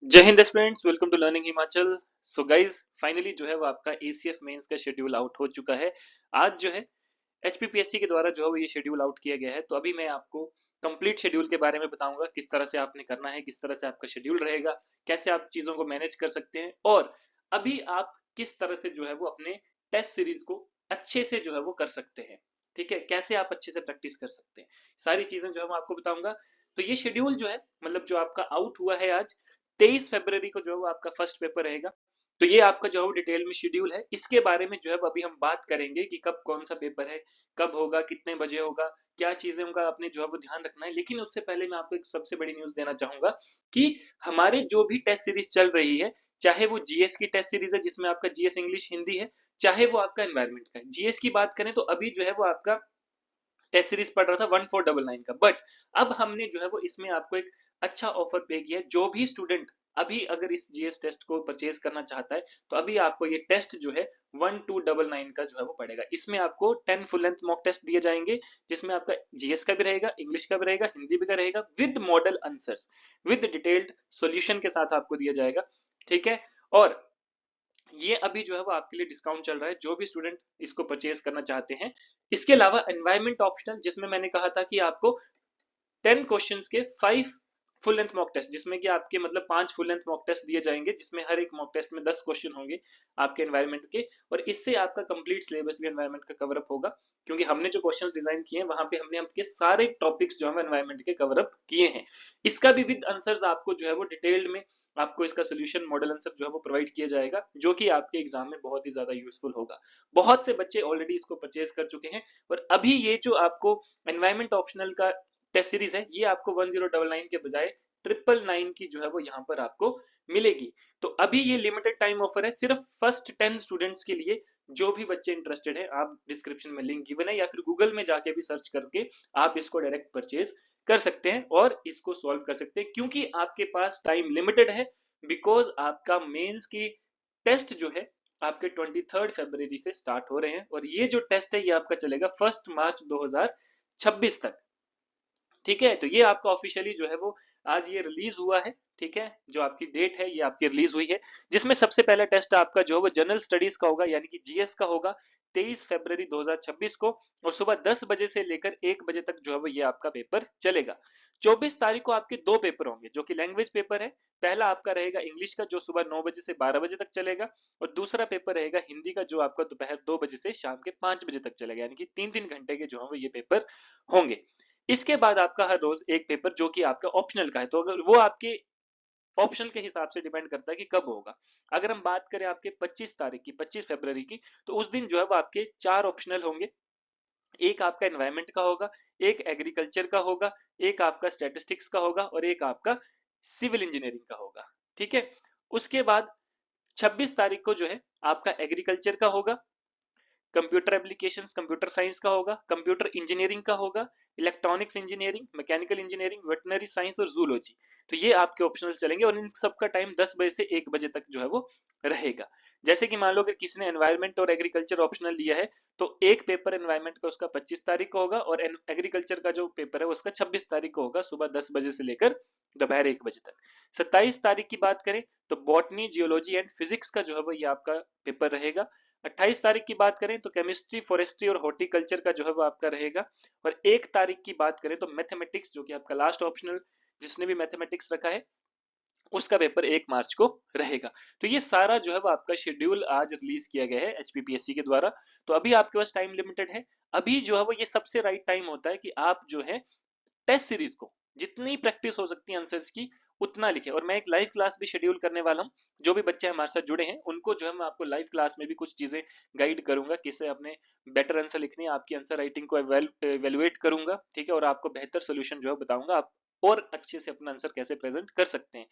जय हिंद students, welcome to learning Himachal. So guys, finally जो है वो आपका एसीएफ मेंस का शेड्यूल आउट हो चुका है। आज जो है एचपीपीएससी के द्वारा जो है वो ये शेड्यूल आउट किया गया है। तो अभी मैं आपको कंप्लीट शेड्यूल के बारे में बताऊंगा, किस तरह से आपने करना है, किस तरह से आपका शेड्यूल रहेगा, कैसे आप चीजों को मैनेज कर सकते हैं, और अभी आप किस तरह से जो है वो अपने टेस्ट सीरीज को अच्छे से जो है वो कर सकते हैं। ठीक है, कैसे आप अच्छे से प्रैक्टिस कर सकते हैं, सारी चीजें जो है मैं आपको बताऊंगा। तो ये शेड्यूल जो है, मतलब जो आपका आउट हुआ है आज 23 फरवरी को, जो है वो आपका फर्स्ट पेपर रहेगा। तो ये आपका जो है वो डिटेल में शेड्यूल है, इसके बारे में जो है अभी हम बात करेंगे कि कब कौन सा पेपर है, कब होगा, कितने बजे होगा, क्या चीजें का आपने जो है वो ध्यान रखना है। लेकिन उससे पहले मैं आपको एक सबसे बड़ी न्यूज देना चाहूंगा कि हमारे जो भी टेस्ट सीरीज चल रही है, चाहे वो जीएस की टेस्ट सीरीज है जिसमें आपका जीएस इंग्लिश हिंदी है, चाहे वो आपका एनवायरमेंट का है। जीएस की बात करें तो अभी जो है वो आपका टेस्ट सीरीज पढ़ रहा था 1499 का, बट अब हमने जो है वो इसमें आपको एक अच्छा ऑफर पे किया है। जो भी स्टूडेंट अभी अगर इस जीएस टेस्ट को परचेज करना चाहता है, तो अभी आपको ये टेस्ट जो है 1299 का जो है वो पड़ेगा। इसमें आपको 10 फुल लेंथ मॉक टेस्ट दिए जाएंगे, जिसमें आपका जीएस का भी रहेगा, इंग्लिश का भी रहेगा, हिंदी भी का रहेगा, with model answers, with detailed solution के साथ आपको दिया जाएगा। ठीक है, और ये अभी जो है वो आपके लिए डिस्काउंट चल रहा है, जो भी स्टूडेंट इसको परचेज करना चाहते हैं। इसके अलावा एनवायरमेंट ऑप्शनल, जिसमें मैंने कहा था कि आपको 10 क्वेश्चंस के 5 फुल लेंथ मॉक टेस्ट, जिसमें कि आपके मतलब 5 फुल लेंथ मॉक टेस्ट दिए जाएंगे, जिसमें हर एक मॉक टेस्ट में 10 क्वेश्चन होंगे आपके एनवायरमेंट के। और इससे आपका कंप्लीट सिलेबस भी एनवायरमेंट का कवर अप होगा, क्योंकि हमने जो क्वेश्चंस डिजाइन किए हैं वहां पे हमने आपके सारे टॉपिक्स जो है एनवायरमेंट के कवर अप किए हैं। इसका भी विद आंसर्स आपको जो है वो डिटेल्ड में आपको इसका सोल्यूशन मॉडल आंसर जो है वो प्रोवाइड किया जाएगा, जो कि आपके एग्जाम में बहुत ही ज्यादा यूजफुल होगा। बहुत से बच्चे ऑलरेडी इसको परचेज कर चुके हैं, और अभी ये जो आपको एनवायरमेंट ऑप्शनल का टेस्ट सीरीज है, ये आपको 1099 के बजाय 999 की जो है वो यहाँ पर आपको मिलेगी। तो अभी ये लिमिटेड टाइम ऑफर है, सिर्फ फर्स्ट 10 स्टूडेंट्स के लिए। जो भी बच्चे इंटरेस्टेड है, आप डिस्क्रिप्शन में लिंक गिवन है, या फिर गूगल में जाके भी सर्च करके आप इसको डायरेक्ट परचेज कर सकते हैं और इसको सॉल्व कर सकते हैं, क्योंकि आपके पास टाइम लिमिटेड है। बिकॉज आपका मेंस की टेस्ट जो है आपके 23 फरवरी से स्टार्ट हो रहे हैं, और ये जो टेस्ट है ये आपका चलेगा 1 मार्च 2026 तक। ठीक है, तो ये आपका ऑफिशियली जो है वो आज ये रिलीज हुआ है। ठीक है, जो आपकी डेट है ये आपकी रिलीज हुई है, जिसमें सबसे पहला टेस्ट आपका जो है वो जनरल स्टडीज का होगा, यानी कि जीएस का होगा 23 फरवरी 2026 को, और सुबह 10 बजे से लेकर 1 बजे तक जो है वो ये आपका पेपर चलेगा। 24 तारीख को आपके दो पेपर होंगे, जो कि लैंग्वेज पेपर है। पहला आपका रहेगा इंग्लिश का, जो सुबह 9 बजे से 12 बजे तक चलेगा, और दूसरा पेपर रहेगा हिंदी का, जो आपका दोपहर 2 बजे से शाम के 5 बजे तक चलेगा, यानी कि 3 3 घंटे के जो है वो ये पेपर होंगे। इसके बाद आपका हर रोज एक पेपर, जो कि आपका ऑप्शनल का है, तो अगर वो आपके ऑप्शनल के हिसाब से डिपेंड करता है कि कब होगा। अगर हम बात करें आपके 25 तारीख की, 25 फरवरी की, तो उस दिन जो है वो आपके 4 ऑप्शनल होंगे। एक आपका एनवायरमेंट का होगा, एक एग्रीकल्चर का होगा, एक आपका स्टैटिस्टिक्स का होगा, और एक आपका सिविल इंजीनियरिंग का होगा। ठीक है, उसके बाद 26 तारीख को जो है आपका एग्रीकल्चर का होगा, कंप्यूटर एप्लीकेशंस कंप्यूटर साइंस का होगा, कंप्यूटर इंजीनियरिंग का होगा, electronics engineering, mechanical engineering, veterinary science और जूलॉजी। तो ये आपके ऑप्शनल चलेंगे, और इन सब का टाइम 10 बजे से 1 बजे तक जो है वो रहेगा। जैसे कि मान लो कि किसी ने एनवायरमेंट और एग्रीकल्चर ऑप्शनल लिया है, तो एक पेपर एनवायरमेंट का उसका 25 तारीख को होगा, और एग्रीकल्चर का जो पेपर है उसका 26 तारीख को होगा, सुबह 10 बजे से लेकर दोपहर 1 बजे तक। 27 तारीख की बात करें तो बॉटनी, जियोलॉजी एंड फिजिक्स का जो है वो ये आपका पेपर रहेगा। 28 तारीख की बात करें तो केमिस्ट्री, फॉरेस्ट्री और हॉर्टिकल्चर का जो है वो आपका रहेगा। और 1 तारीख की बात करें तो मैथमेटिक्स, जो कि आपका लास्ट ऑप्शनल, जिसने भी मैथमेटिक्स रखा है, उसका पेपर 1 मार्च को रहेगा। तो ये सारा जो है वो आपका शेड्यूल आज रिलीज किया गया है एचपीपीएससी के द्वारा। तो अभी आपके पास टाइम लिमिटेड है। अभी जो है वो ये सबसे राइट टाइम होता है कि आप जो है टेस्ट सीरीज को जितनी प्रैक्टिस हो सकती है आंसर्स की उतना लिखे। और मैं एक लाइव क्लास भी शेड्यूल करने वाला हूँ, जो भी बच्चे हमारे साथ जुड़े हैं उनको जो है मैं आपको लाइव क्लास में भी कुछ चीजें गाइड करूंगा, किसे अपने बेटर आंसर लिखने, आपकी आंसर राइटिंग को एवेलुएट करूंगा। ठीक है, और आपको बेहतर सोल्यूशन जो है बताऊंगा, आप और अच्छे से अपना आंसर कैसे प्रेजेंट कर सकते हैं।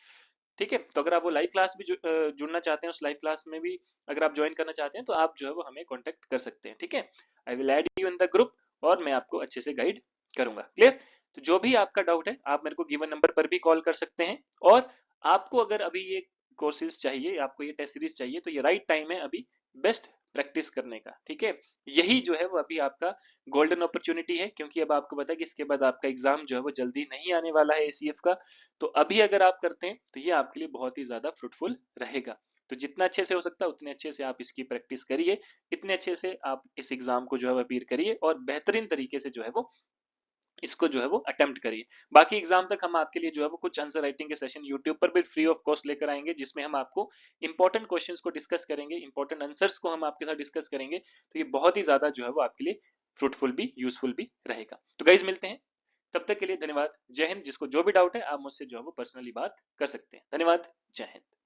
ठीक है, तो अगर आप वो लाइव क्लास भी जुड़ना चाहते हैं, उस लाइव क्लास में भी अगर आप ज्वाइन करना चाहते हैं, तो आप जो है वो हमें कॉन्टेक्ट कर सकते हैं। ठीक है, I will add you in the group, और मैं आपको अच्छे से गाइड करूंगा। क्लियर? तो जो भी आपका डाउट है आप मेरे को गिवन नंबर पर भी कॉल कर सकते हैं। और आपको अगर अभी ये कोर्सेज चाहिए, आपको ये टेस्ट सीरीज चाहिए, तो ये राइट टाइम है अभी बेस्ट प्रैक्टिस करने का, ठीक है। यही जो है वो अभी आपका गोल्डन अपॉर्चुनिटी है, क्योंकि अब आपको पता है कि इसके बाद आपका एग्जाम जो है वो जल्दी नहीं आने वाला है एसीएफ का। तो अभी अगर आप करते हैं तो ये आपके लिए बहुत ही ज्यादा फ्रूटफुल रहेगा। तो जितना अच्छे से हो सकता है उतने अच्छे से आप इसकी प्रैक्टिस करिए, इतने अच्छे से आप इस एग्जाम को जो है अपीयर करिए और बेहतरीन तरीके से जो है वो इसको जो है वो अटेम्प्ट करिए। बाकी एग्जाम तक हम आपके लिए जो है वो कुछ आंसर राइटिंग के सेशन यूट्यूब पर भी फ्री ऑफ कॉस्ट लेकर आएंगे, जिसमें हम आपको इंपॉर्टेंट क्वेश्चंस को डिस्कस करेंगे, इंपॉर्टेंट आंसर्स को हम आपके साथ डिस्कस करेंगे। तो ये बहुत ही ज्यादा जो है वो आपके लिए फ्रूटफुल भी, यूजफुल भी रहेगा। तो गाइज मिलते हैं, तब तक के लिए धन्यवाद, जय हिंद। जिसको जो भी डाउट है आप मुझसे जो है वो पर्सनली बात कर सकते हैं। धन्यवाद, जय हिंद।